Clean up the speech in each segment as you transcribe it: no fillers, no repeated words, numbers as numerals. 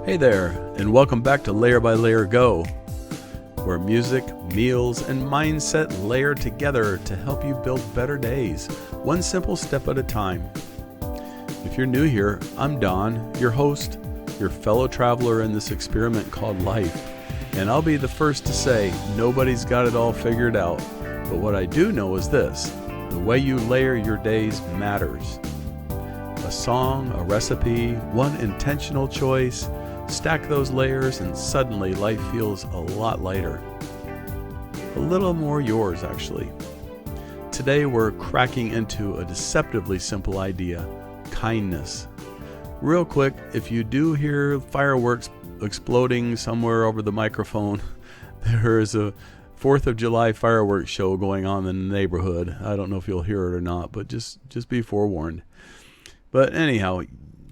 Hey there, and welcome back to Layer by Layer Go, where music, meals, and mindset layer together to help you build better days, one simple step at a time. If you're new here, I'm Don, your host, your fellow traveler in this experiment called life, and I'll be the first to say nobody's got it all figured out, but what I do know is this: the way you layer your days matters. A song, a recipe, one intentional choice. Stack those layers and suddenly life feels a lot lighter. A little more yours, actually. Today we're cracking into a deceptively simple idea: kindness. Real quick, if you do hear fireworks exploding somewhere over the microphone, there is a 4th of July fireworks show going on in the neighborhood. I don't know if you'll hear it or not, but just be forewarned. But anyhow,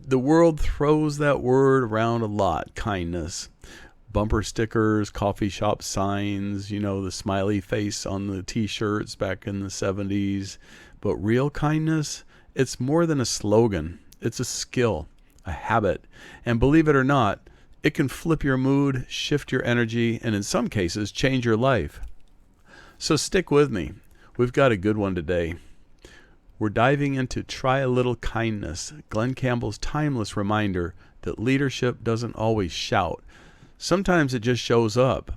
the world throws that word around a lot: kindness. Bumper stickers, coffee shop signs, the smiley face on the t-shirts back in the 70s. But real kindness, it's more than a slogan. It's a skill, a habit. And believe it or not, it can flip your mood, shift your energy, and in some cases, change your life. So stick with me. We've got a good one today. We're diving into Try a Little Kindness, Glen Campbell's timeless reminder that leadership doesn't always shout. Sometimes it just shows up.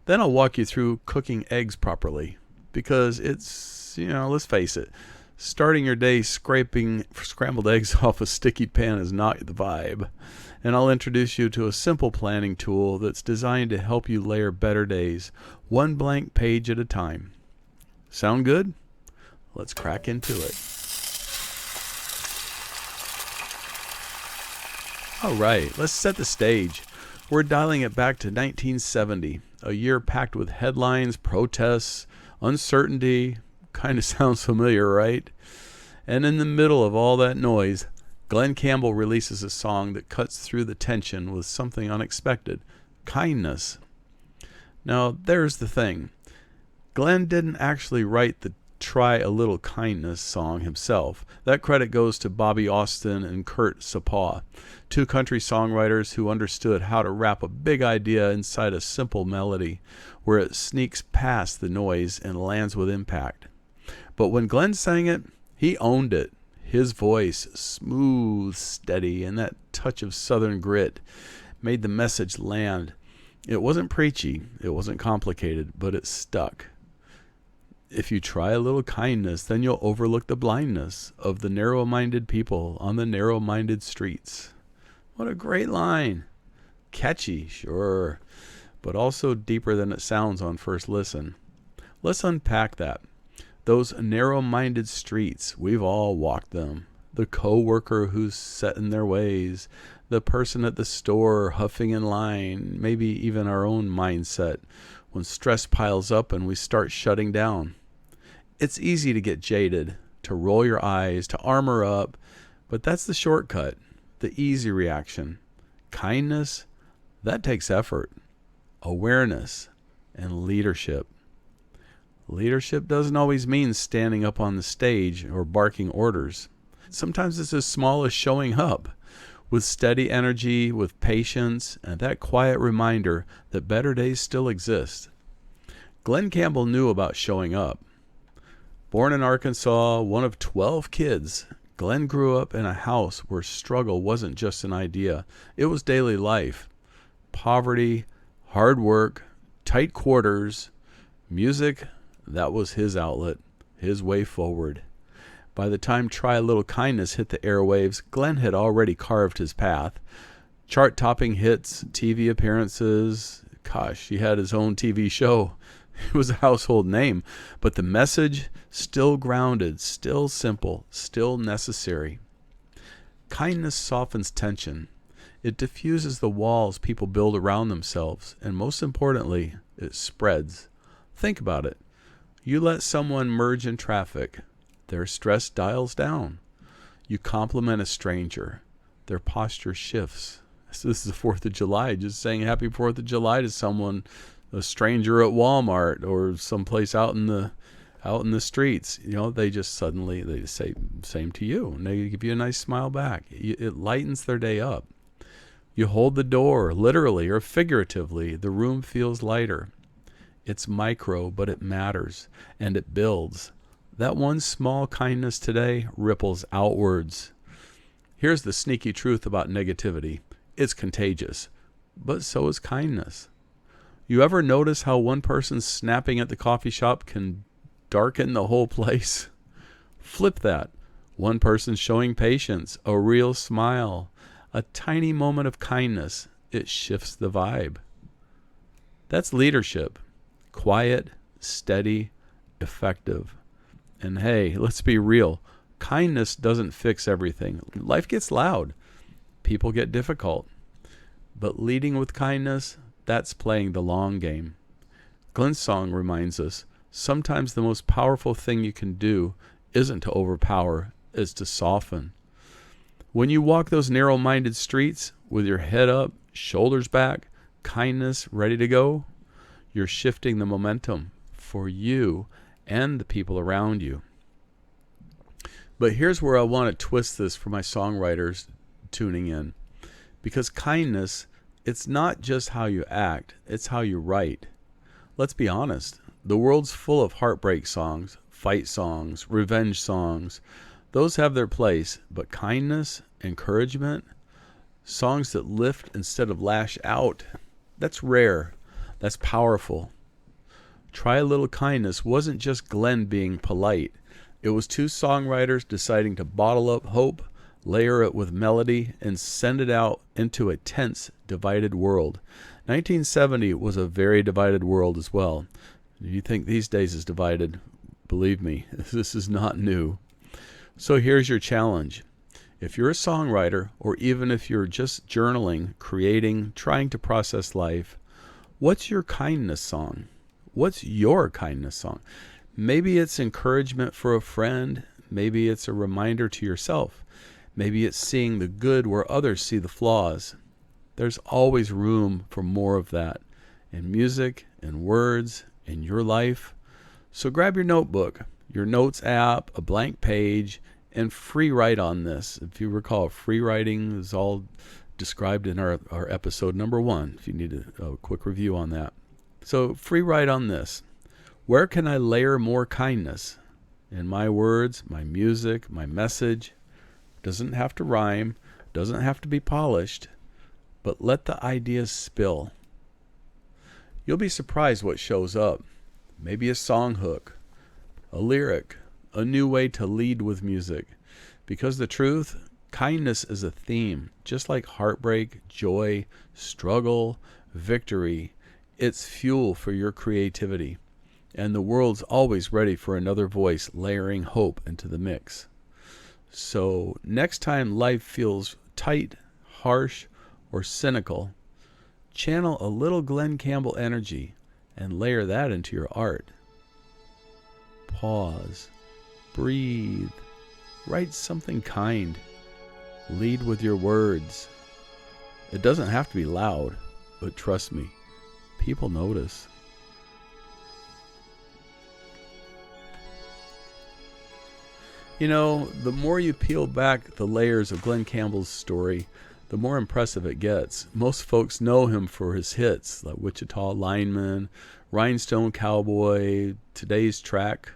Then I'll walk you through cooking eggs properly, because it's, let's face it, starting your day scraping scrambled eggs off a sticky pan is not the vibe. And I'll introduce you to a simple planning tool that's designed to help you layer better days, one blank page at a time. Sound good? Let's crack into it. All right, let's set the stage. We're dialing it back to 1970, a year packed with headlines, protests, uncertainty. Kind of sounds familiar, right? And in the middle of all that noise, Glen Campbell releases a song that cuts through the tension with something unexpected: kindness. Now, there's the thing. Glen didn't actually write the Try a Little Kindness song himself. That credit goes to Bobby Austin and Kurt Sapau, two country songwriters who understood how to wrap a big idea inside a simple melody where it sneaks past the noise and lands with impact. But when Glen sang it, he owned it. His voice, smooth, steady, and that touch of southern grit made the message land. It wasn't preachy, it wasn't complicated, but it stuck. If you try a little kindness, then you'll overlook the blindness of the narrow-minded people on the narrow-minded streets. What a great line. Catchy, sure, but also deeper than it sounds on first listen. Let's unpack that. Those narrow-minded streets, we've all walked them. The co-worker who's set in their ways, the person at the store huffing in line, maybe even our own mindset when stress piles up and we start shutting down. It's easy to get jaded, to roll your eyes, to armor up, but that's the shortcut, the easy reaction. Kindness, that takes effort, awareness, and leadership. Leadership doesn't always mean standing up on the stage or barking orders. Sometimes it's as small as showing up with steady energy, with patience, and that quiet reminder that better days still exist. Glen Campbell knew about showing up. Born in Arkansas, one of 12 kids, Glen grew up in a house where struggle wasn't just an idea. It was daily life. Poverty, hard work, tight quarters, music, that was his outlet, his way forward. By the time Try a Little Kindness hit the airwaves, Glen had already carved his path. Chart-topping hits, TV appearances. Gosh, he had his own TV show. It was a household name, but the message, still grounded, still simple, still necessary. Kindness softens tension. It diffuses the walls people build around themselves, and most importantly, it spreads. Think about it. You let someone merge in traffic, their stress dials down. You compliment a stranger, their posture shifts. So this is the 4th of July, just saying Happy 4th of July to someone, a stranger at Walmart or someplace out in the streets. They just say same to you, and they give you a nice smile back. It lightens their day up. You hold the door, literally or figuratively, the room feels lighter. It's micro, but it matters, and it builds. That one small kindness today ripples outwards. Here's the sneaky truth about negativity. It's contagious, but so is kindness. You ever notice how one person snapping at the coffee shop can darken the whole place? Flip that. One person showing patience, a real smile, a tiny moment of kindness. It shifts the vibe. That's leadership. Quiet, steady, effective. And hey, let's be real. Kindness doesn't fix everything. Life gets loud. People get difficult. But leading with kindness, that's playing the long game. Glen's song reminds us, sometimes the most powerful thing you can do isn't to overpower, it's to soften. When you walk those narrow-minded streets with your head up, shoulders back, kindness ready to go, you're shifting the momentum for you and the people around you. But here's where I want to twist this for my songwriters tuning in. Because kindness, it's not just how you act, it's how you write. Let's be honest, the world's full of heartbreak songs, fight songs, revenge songs. Those have their place, but kindness, encouragement, songs that lift instead of lash out, that's rare. That's powerful. Try a Little Kindness wasn't just Glen being polite. It was two songwriters deciding to bottle up hope, layer it with melody, and send it out into a tense, divided world. 1970 was a very divided world as well. You think these days is divided? Believe me, this is not new. So here's your challenge. If you're a songwriter, or even if you're just journaling, creating, trying to process life, what's your kindness song? What's your kindness song? Maybe it's encouragement for a friend. Maybe it's a reminder to yourself. Maybe it's seeing the good where others see the flaws. There's always room for more of that in music, in words, in your life. So grab your notebook, your notes app, a blank page, and free write on this. If you recall, free writing is all described in our episode number 1, if you need a quick review on that. So free write on this. Where can I layer more kindness? In my words, my music, my message. Doesn't have to rhyme, doesn't have to be polished, but let the ideas spill. You'll be surprised what shows up. Maybe a song hook, a lyric, a new way to lead with music. Because the truth, kindness is a theme, just like heartbreak, joy, struggle, victory. It's fuel for your creativity. And the world's always ready for another voice layering hope into the mix. So next time life feels tight, harsh, or cynical, channel a little Glen Campbell energy and layer that into your art. Pause, breathe, write something kind, lead with your words. It doesn't have to be loud, but trust me, people notice. You know, the more you peel back the layers of Glen Campbell's story, the more impressive it gets. Most folks know him for his hits, like Wichita Lineman, Rhinestone Cowboy, today's track,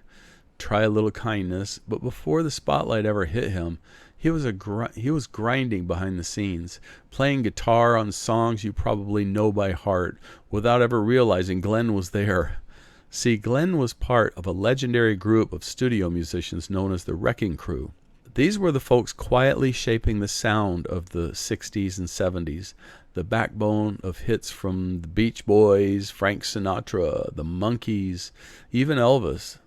Try a Little Kindness. But before the spotlight ever hit him, he was grinding behind the scenes, playing guitar on songs you probably know by heart, without ever realizing Glen was there. See, Glen was part of a legendary group of studio musicians known as the Wrecking Crew. These were the folks quietly shaping the sound of the 60s and 70s, the backbone of hits from the Beach Boys, Frank Sinatra, the Monkees, even Elvis.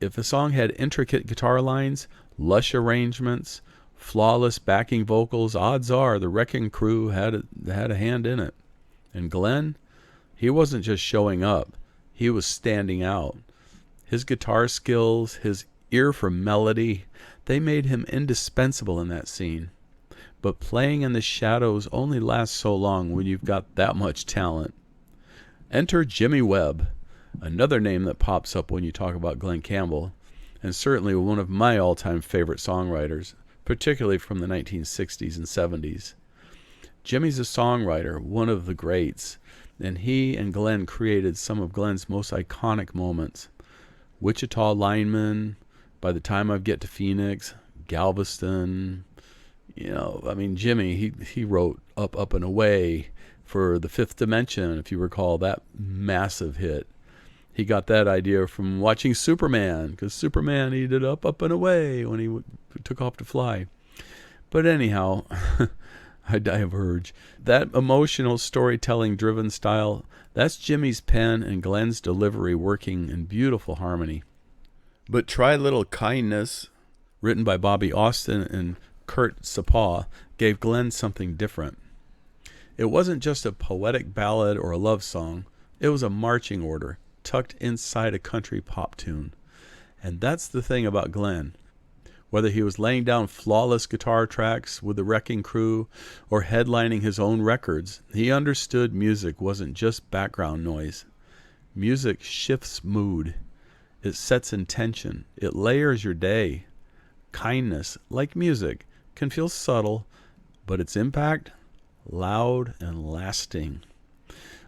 If a song had intricate guitar lines, lush arrangements, flawless backing vocals, odds are the Wrecking Crew had a hand in it. And Glen, he wasn't just showing up. He was standing out. His guitar skills, his ear for melody, they made him indispensable in that scene. But playing in the shadows only lasts so long when you've got that much talent. Enter Jimmy Webb, another name that pops up when you talk about Glen Campbell, and certainly one of my all-time favorite songwriters, particularly from the 1960s and 70s. Jimmy's a songwriter, one of the greats, and he and Glen created some of Glen's most iconic moments. Wichita Lineman, By the Time I Get to Phoenix, Galveston. Jimmy, he wrote Up, and Away for The Fifth Dimension, if you recall that massive hit. He got that idea from watching Superman, because Superman, he did Up, and Away when he took off to fly. But anyhow, I diverge. That emotional storytelling-driven style, that's Jimmy's pen and Glen's delivery working in beautiful harmony. But Try Little Kindness, written by Bobby Austin and Kurt Sapaw, gave Glen something different. It wasn't just a poetic ballad or a love song. It was a marching order tucked inside a country pop tune. And that's the thing about Glen. Whether he was laying down flawless guitar tracks with the Wrecking Crew or headlining his own records, he understood music wasn't just background noise. Music shifts mood. It sets intention. It layers your day. Kindness, like music, can feel subtle, but its impact, loud and lasting.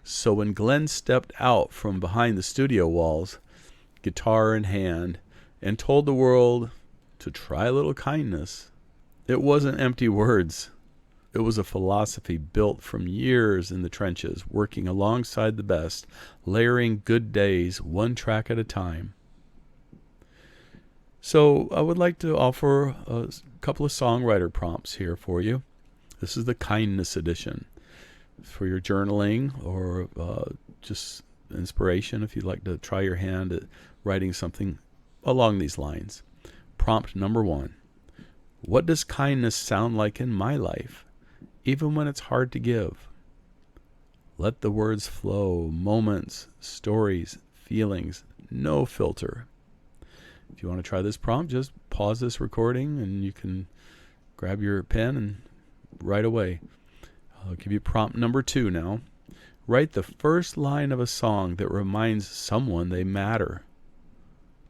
So when Glen stepped out from behind the studio walls, guitar in hand, and told the world to try a little kindness, it wasn't empty words. It was a philosophy built from years in the trenches, working alongside the best, layering good days one track at a time. So I would like to offer a couple of songwriter prompts here for you. This is the kindness edition for your journaling or just inspiration if you'd like to try your hand at writing something along these lines. Prompt number 1. What does kindness sound like in my life, even when it's hard to give? Let the words flow, moments, stories, feelings, no filter. If you want to try this prompt, just pause this recording and you can grab your pen and write away. I'll give you prompt number 2 now. Write the first line of a song that reminds someone they matter.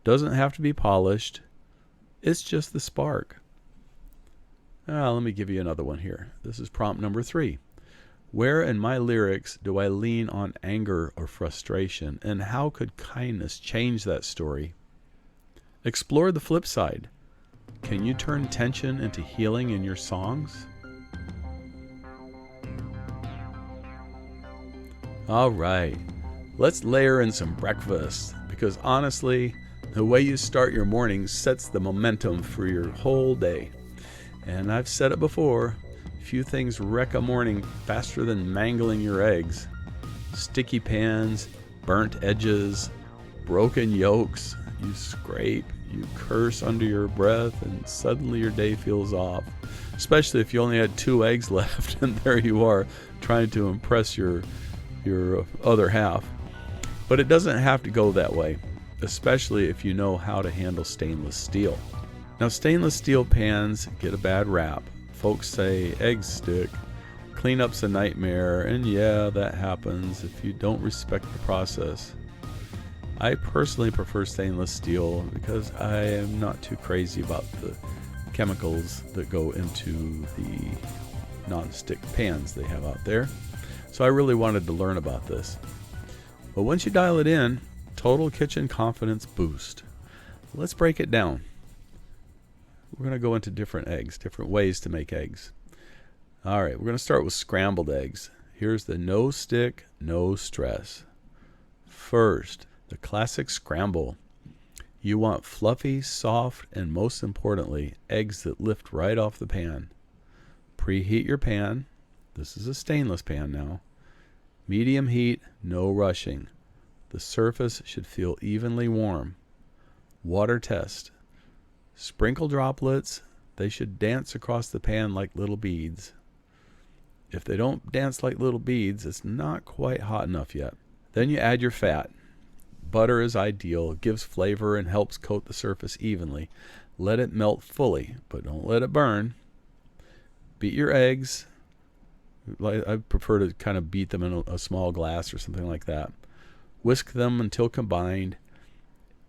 Doesn't have to be polished. It's just the spark. Let me give you another one here. This is prompt number 3. Where in my lyrics do I lean on anger or frustration, and how could kindness change that story? Explore the flip side. Can you turn tension into healing in your songs? All right, let's layer in some breakfast, because honestly, the way you start your morning sets the momentum for your whole day. And I've said it before, few things wreck a morning faster than mangling your eggs. Sticky pans, burnt edges, broken yolks, you scrape, you curse under your breath, and suddenly your day feels off. Especially if you only had 2 eggs left and there you are trying to impress your other half. But it doesn't have to go that way, especially if you know how to handle stainless steel. Now, stainless steel pans get a bad rap. Folks say eggs stick, cleanup's a nightmare, and yeah, that happens if you don't respect the process. I personally prefer stainless steel because I am not too crazy about the chemicals that go into the non-stick pans they have out there. So I really wanted to learn about this. But once you dial it in, total kitchen confidence boost. Let's break it down. We're going to go into different eggs, different ways to make eggs. All right, we're going to start with scrambled eggs. Here's the no stick, no stress. First, the classic scramble. You want fluffy, soft, and most importantly, eggs that lift right off the pan. Preheat your pan. This is a stainless pan now. Medium heat, no rushing. The surface should feel evenly warm. Water test. Sprinkle droplets. They should dance across the pan like little beads. If they don't dance like little beads, it's not quite hot enough yet. Then you add your fat. Butter is ideal, gives flavor and helps coat the surface evenly. Let it melt fully, but don't let it burn. Beat your eggs. I prefer to kind of beat them in a small glass or something like that. Whisk them until combined.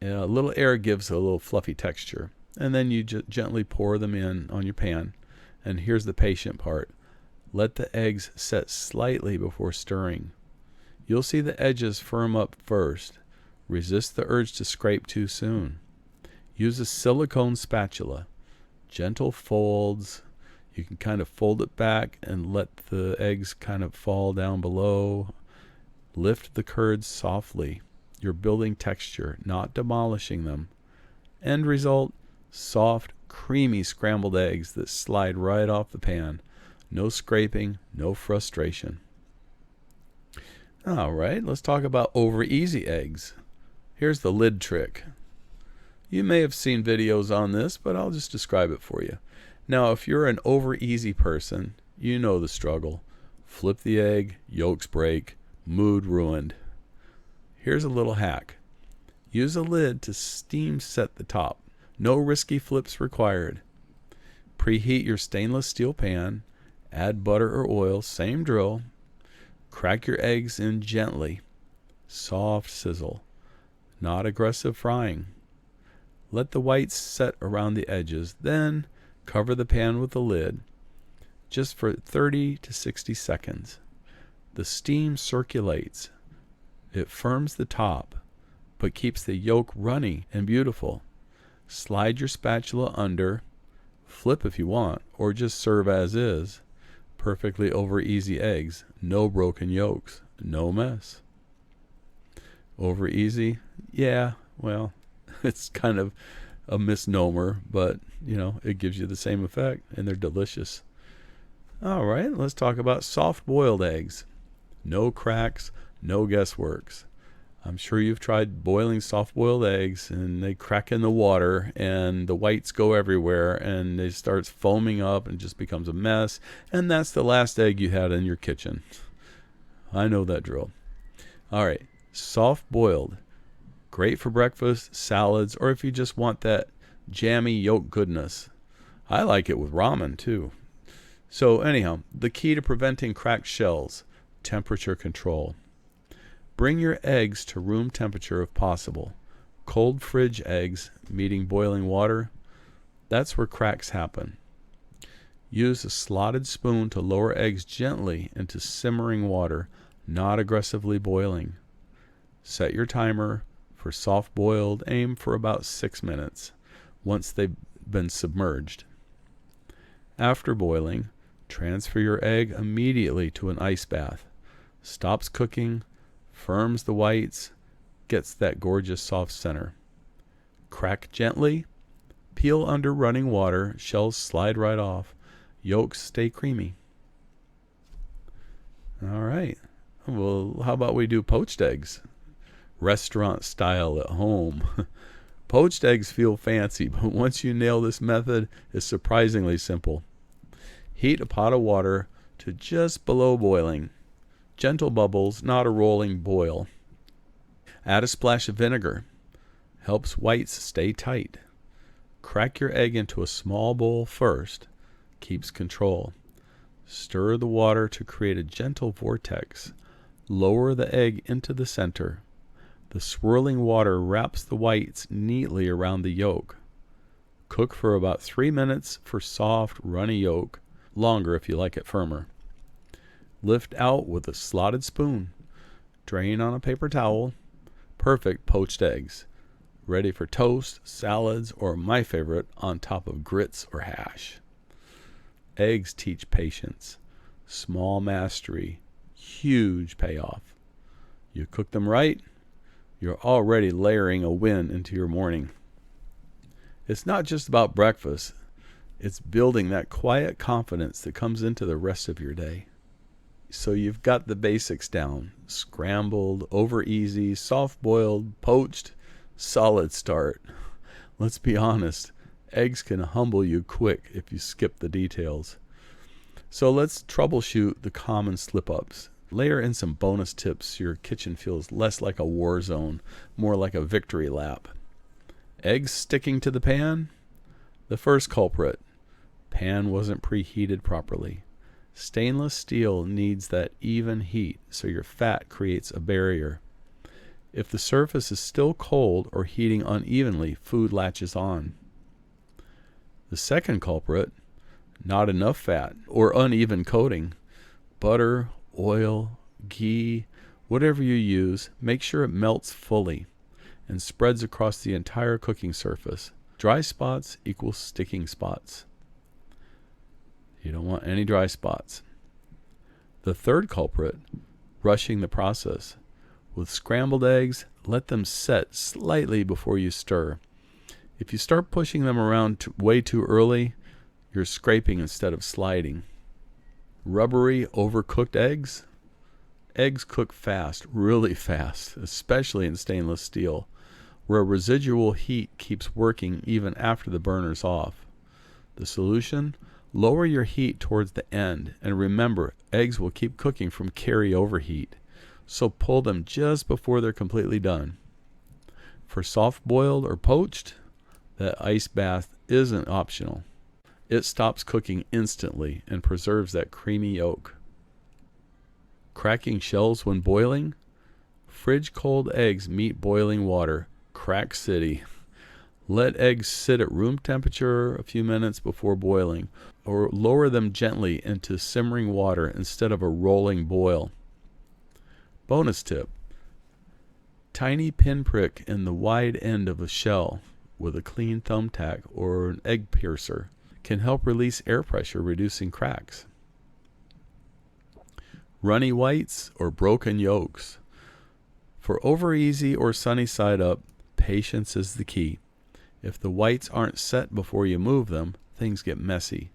A little air gives a little fluffy texture. And then you gently pour them in on your pan. And here's the patient part. Let the eggs set slightly before stirring. You'll see the edges firm up first. Resist the urge to scrape too soon. Use a silicone spatula. Gentle folds. You can kind of fold it back and let the eggs kind of fall down below. Lift the curds softly. You're building texture, not demolishing them. End result, soft, creamy scrambled eggs that slide right off the pan. No scraping, no frustration. All right, let's talk about over easy eggs. Here's the lid trick. You may have seen videos on this, but I'll just describe it for you. Now, if you're an over easy person, you know the struggle. Flip the egg, yolks break, mood ruined. Here's a little hack. Use a lid to steam set the top. No risky flips required. Preheat your stainless steel pan. Add butter or oil, same drill. Crack your eggs in gently. Soft sizzle. Not aggressive frying. Let the whites set around the edges, then cover the pan with the lid just for 30 to 60 seconds. The steam circulates. It firms the top, but keeps the yolk runny and beautiful. Slide your spatula under, flip if you want, or just serve as is. Perfectly over easy eggs, no broken yolks, no mess. Over easy? Yeah, well, it's kind of a misnomer, but it gives you the same effect, and they're delicious. All right, let's talk about soft boiled eggs. No cracks, no guessworks. I'm sure you've tried boiling soft-boiled eggs, and they crack in the water, and the whites go everywhere, and they start foaming up, and it just becomes a mess, and that's the last egg you had in your kitchen. I know that drill. All right, soft-boiled. Great for breakfast, salads, or if you just want that jammy yolk goodness. I like it with ramen, too. So anyhow, the key to preventing cracked shells, temperature control. Bring your eggs to room temperature if possible. Cold fridge eggs meeting boiling water, that's where cracks happen. Use a slotted spoon to lower eggs gently into simmering water, not aggressively boiling. Set your timer for soft boiled, aim for about 6 minutes once they've been submerged. After boiling, transfer your egg immediately to an ice bath. Stops cooking, firms the whites, gets that gorgeous soft center. Crack gently, peel under running water, shells slide right off, yolks stay creamy. All right, well, how about we do poached eggs? Restaurant style at home. Poached eggs feel fancy, but once you nail this method, it's surprisingly simple. Heat a pot of water to just below boiling. Gentle bubbles, not a rolling boil. Add a splash of vinegar. Helps whites stay tight. Crack your egg into a small bowl first. Keeps control. Stir the water to create a gentle vortex. Lower the egg into the center. The swirling water wraps the whites neatly around the yolk. Cook for about 3 minutes for soft, runny yolk. Longer if you like it firmer. Lift out with a slotted spoon. Drain on a paper towel. Perfect poached eggs. Ready for toast, salads, or my favorite, on top of grits or hash. Eggs teach patience. Small mastery. Huge payoff. You cook them right, you're already layering a win into your morning. It's not just about breakfast. It's building that quiet confidence that comes into the rest of your day. So you've got the basics down. Scrambled, over easy, soft boiled, poached, solid start. Let's be honest, eggs can humble you quick if you skip the details. So let's troubleshoot the common slip-ups. Layer in some bonus tips so your kitchen feels less like a war zone, more like a victory lap. Eggs sticking to the pan? The first culprit. Pan wasn't preheated properly. Stainless steel needs that even heat, so your fat creates a barrier. If the surface is still cold or heating unevenly, food latches on. The second culprit, not enough fat or uneven coating. Butter, oil, ghee, whatever you use, make sure it melts fully and spreads across the entire cooking surface. Dry spots equals sticking spots. You don't want any dry spots. The third culprit, rushing the process. With scrambled eggs, let them set slightly before you stir. If you start pushing them around way too early, you're scraping instead of sliding. Rubbery, overcooked eggs. Eggs cook fast, really fast, especially in stainless steel, where residual heat keeps working even after the burner's off. The solution? Lower your heat towards the end, and remember, eggs will keep cooking from carry-over heat, so pull them just before they're completely done. For soft-boiled or poached, that ice bath isn't optional. It stops cooking instantly and preserves that creamy yolk. Cracking shells when boiling? Fridge-cold eggs meet boiling water. Crack city. Let eggs sit at room temperature a few minutes before boiling, or lower them gently into simmering water instead of a rolling boil. Bonus tip. Tiny pinprick in the wide end of a shell with a clean thumbtack or an egg piercer can help release air pressure, reducing cracks. Runny whites or broken yolks. For over easy or sunny side up, patience is the key. If the whites aren't set before you move them, things get messy.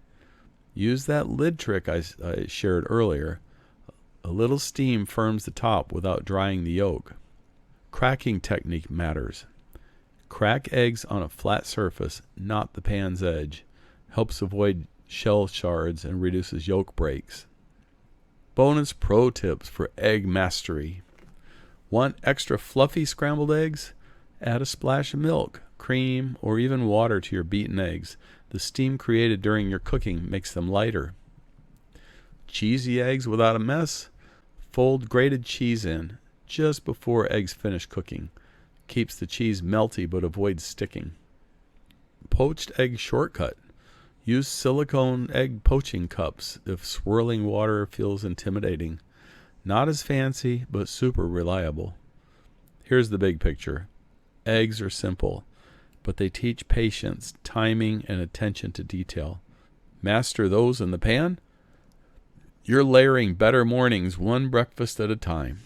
Use that lid trick I shared earlier. A little steam firms the top without drying the yolk. Cracking technique matters. Crack eggs on a flat surface, not the pan's edge. Helps avoid shell shards and reduces yolk breaks. Bonus pro tips for egg mastery. Want extra fluffy scrambled eggs? Add a splash of milk, cream, or even water to your beaten eggs. The steam created during your cooking makes them lighter. Cheesy eggs without a mess? Fold grated cheese in just before eggs finish cooking. Keeps the cheese melty but avoids sticking. Poached egg shortcut. Use silicone egg poaching cups if swirling water feels intimidating. Not as fancy, but super reliable. Here's the big picture. Eggs are simple, but they teach patience, timing, and attention to detail. Master those in the pan? You're layering better mornings one breakfast at a time.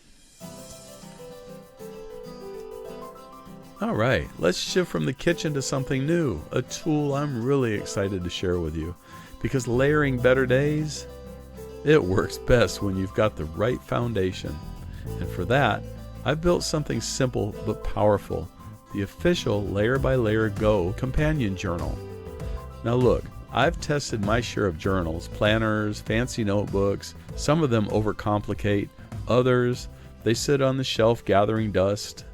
All right, let's shift from the kitchen to something new, a tool I'm really excited to share with you. Because layering better days, it works best when you've got the right foundation. And for that, I've built something simple but powerful, the official Layer by Layer Go companion journal. Now look, I've tested my share of journals, planners, fancy notebooks. Some of them overcomplicate, others, they sit on the shelf gathering dust.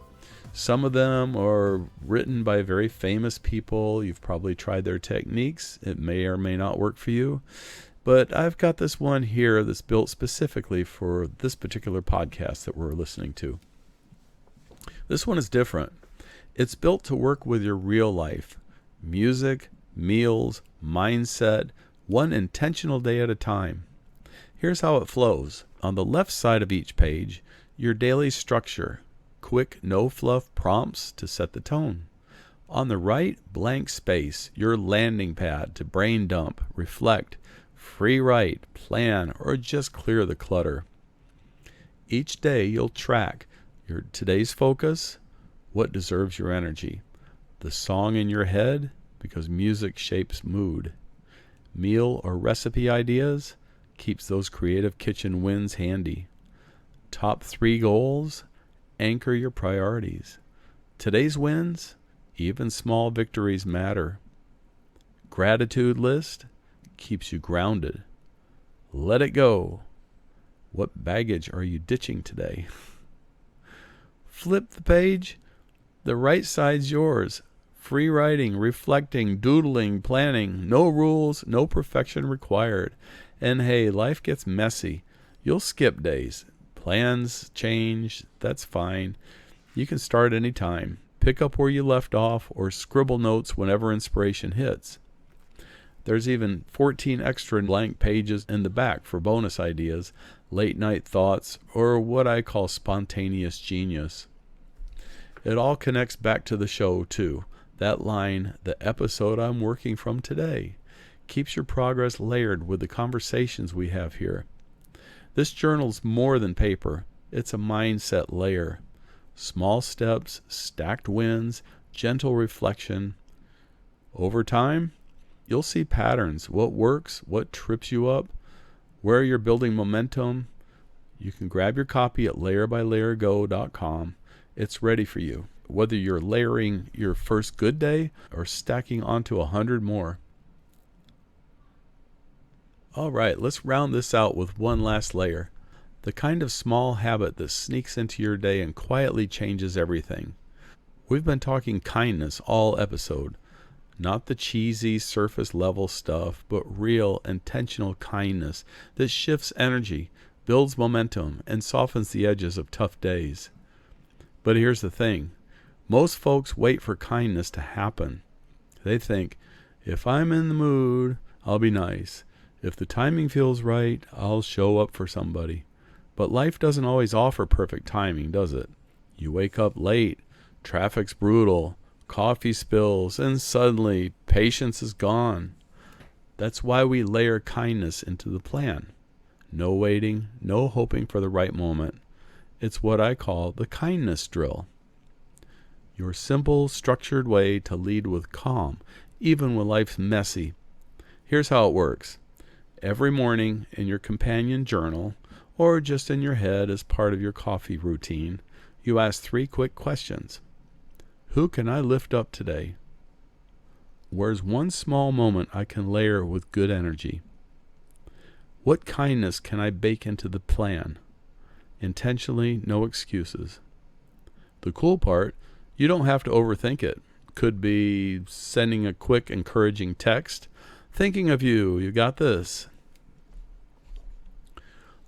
Some of them are written by very famous people. You've probably tried their techniques. It may or may not work for you. But I've got this one here that's built specifically for this particular podcast that we're listening to. This one is different. It's built to work with your real life. Music, meals, mindset, one intentional day at a time. Here's how it flows. On the left side of each page, your daily structure. Quick, no-fluff prompts to set the tone. On the right, blank space, your landing pad to brain dump, reflect, free write, plan, or just clear the clutter. Each day you'll track your today's focus, what deserves your energy, the song in your head, because music shapes mood, meal or recipe ideas, keeps those creative kitchen wins handy, top 3 goals, anchor your priorities. Today's wins, even small victories matter. Gratitude list keeps you grounded. Let it go. What baggage are you ditching today? Flip the page. The right side's yours. Free writing, reflecting, doodling, planning. No rules, no perfection required. And hey, life gets messy. You'll skip days. Plans change, that's fine. You can start any time. Pick up where you left off or scribble notes whenever inspiration hits. There's even 14 extra blank pages in the back for bonus ideas, late night thoughts, or what I call spontaneous genius. It all connects back to the show, too. That line, the episode I'm working from today, keeps your progress layered with the conversations we have here. This journal's more than paper. It's a mindset layer. Small steps, stacked wins, gentle reflection. Over time, you'll see patterns, what works, what trips you up, where you're building momentum. You can grab your copy at layerbylayergo.com. It's ready for you, whether you're layering your first good day or stacking onto 100 more. All right, let's round this out with one last layer. The kind of small habit that sneaks into your day and quietly changes everything. We've been talking kindness all episode. Not the cheesy surface level stuff, but real intentional kindness that shifts energy, builds momentum, and softens the edges of tough days. But here's the thing. Most folks wait for kindness to happen. They think, if I'm in the mood, I'll be nice. If the timing feels right, I'll show up for somebody. But life doesn't always offer perfect timing, does it? You wake up late, traffic's brutal, coffee spills, and suddenly patience is gone. That's why we layer kindness into the plan. No waiting, no hoping for the right moment. It's what I call the kindness drill. Your simple, structured way to lead with calm, even when life's messy. Here's how it works. Every morning in your companion journal, or just in your head as part of your coffee routine, you ask 3 quick questions. Who can I lift up today? Where's one small moment I can layer with good energy? What kindness can I bake into the plan? Intentionally, no excuses. The cool part, you don't have to overthink it. Could be sending a quick encouraging text, thinking of you, you got this.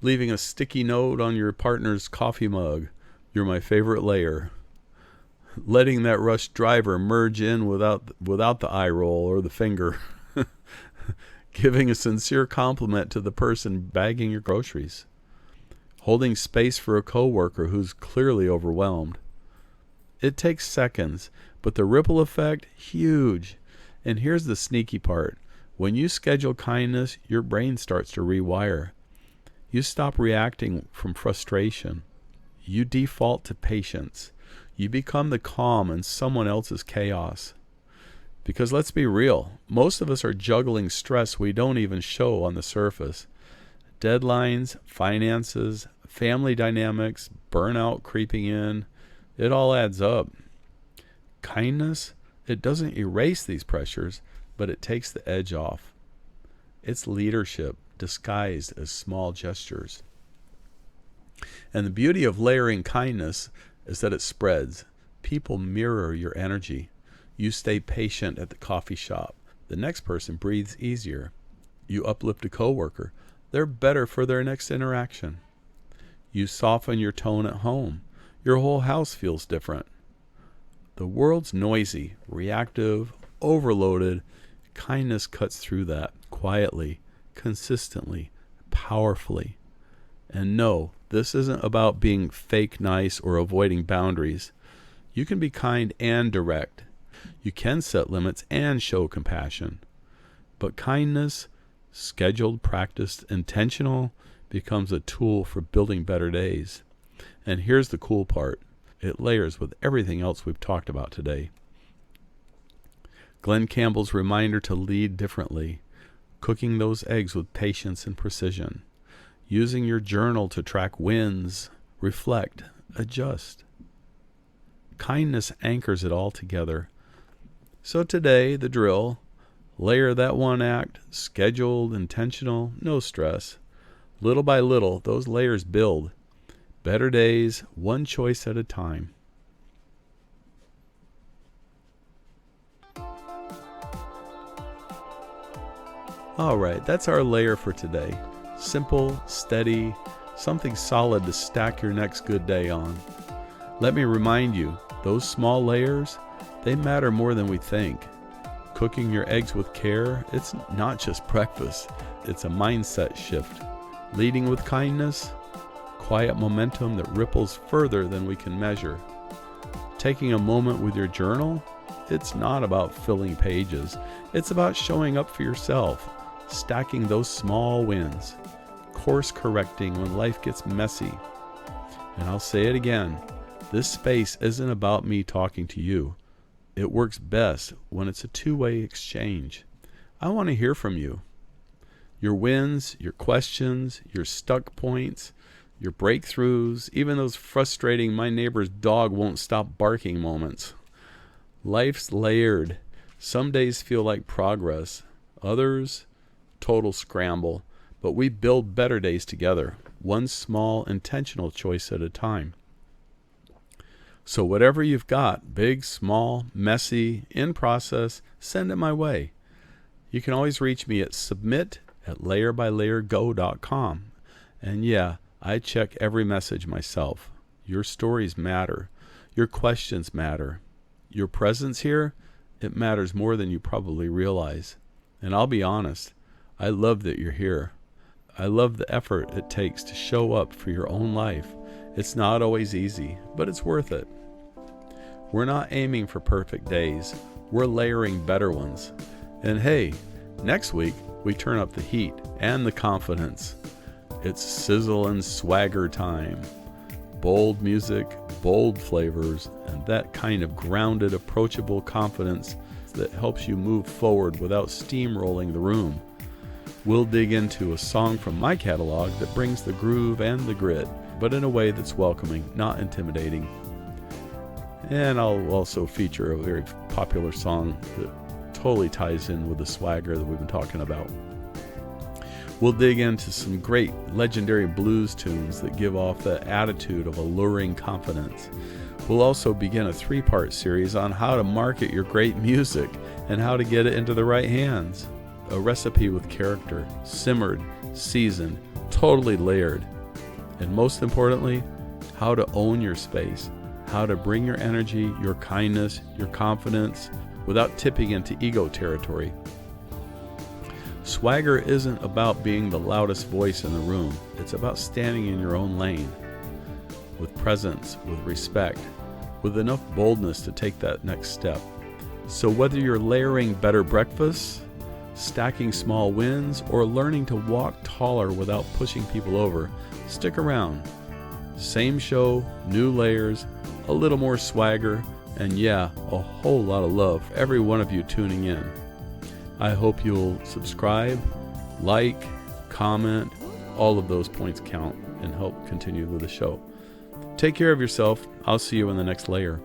Leaving a sticky note on your partner's coffee mug, you're my favorite layer. Letting that rush driver merge in without the eye roll or the finger. Giving a sincere compliment to the person bagging your groceries. Holding space for a coworker who's clearly overwhelmed. It takes seconds, but the ripple effect, huge. And here's the sneaky part. When you schedule kindness, your brain starts to rewire. You stop reacting from frustration. You default to patience. You become the calm in someone else's chaos. Because let's be real, most of us are juggling stress we don't even show on the surface. Deadlines, finances, family dynamics, burnout creeping in, it all adds up. Kindness, it doesn't erase these pressures, but it takes the edge off. It's leadership disguised as small gestures. And the beauty of layering kindness is that it spreads. People mirror your energy. You stay patient at the coffee shop. The next person breathes easier. You uplift a coworker. They're better for their next interaction. You soften your tone at home. Your whole house feels different. The world's noisy, reactive, overloaded. Kindness cuts through that quietly, consistently, powerfully. And no, this isn't about being fake nice or avoiding boundaries. You can be kind and direct. You can set limits and show compassion. But kindness, scheduled, practiced, intentional, becomes a tool for building better days. And here's the cool part. It layers with everything else we've talked about today. Glen Campbell's reminder to lead differently. Cooking those eggs with patience and precision. Using your journal to track wins, reflect, adjust. Kindness anchors it all together. So today, the drill, layer that one act, scheduled, intentional, no stress. Little by little, those layers build. Better days, one choice at a time. All right, that's our layer for today. Simple, steady, something solid to stack your next good day on. Let me remind you, those small layers, they matter more than we think. Cooking your eggs with care, it's not just breakfast, it's a mindset shift. Leading with kindness, quiet momentum that ripples further than we can measure. Taking a moment with your journal, it's not about filling pages, it's about showing up for yourself, stacking those small wins, course correcting when life gets messy. And I'll say it again, this space isn't about me talking to you. It works best when it's a two-way exchange. I want to hear from you. Your wins, your questions, your stuck points, your breakthroughs, even those frustrating my neighbor's dog won't stop barking moments. Life's layered. Some days feel like progress. Others, total scramble. But we build better days together, one small intentional choice at a time. So whatever you've got, big, small, messy, in process, send it my way. You can always reach me at submit@layerbylayergo.com. And yeah, I check every message myself. Your stories matter. Your questions matter. Your presence here, it matters more than you probably realize. And I'll be honest, I love that you're here. I love the effort it takes to show up for your own life. It's not always easy, but it's worth it. We're not aiming for perfect days. We're layering better ones. And hey, next week we turn up the heat and the confidence. It's sizzle and swagger time. Bold music, bold flavors, and that kind of grounded, approachable confidence that helps you move forward without steamrolling the room. We'll dig into a song from my catalog that brings the groove and the grit, but in a way that's welcoming, not intimidating. And I'll also feature a very popular song that totally ties in with the swagger that we've been talking about. We'll dig into some great legendary blues tunes that give off the attitude of alluring confidence. We'll also begin a 3-part series on how to market your great music and how to get it into the right hands. A recipe with character, simmered, seasoned, totally layered. And most importantly, how to own your space, how to bring your energy, your kindness, your confidence without tipping into ego territory. Swagger isn't about being the loudest voice in the room. It's about standing in your own lane with presence, with respect, with enough boldness to take that next step. So whether you're layering better breakfasts, stacking small wins, or learning to walk taller without pushing people over, stick around. Same show, new layers, a little more swagger, and yeah, a whole lot of love for every one of you tuning in. I hope you'll subscribe, like, comment. All of those points count and help continue with the show. Take care of yourself. I'll see you in the next layer.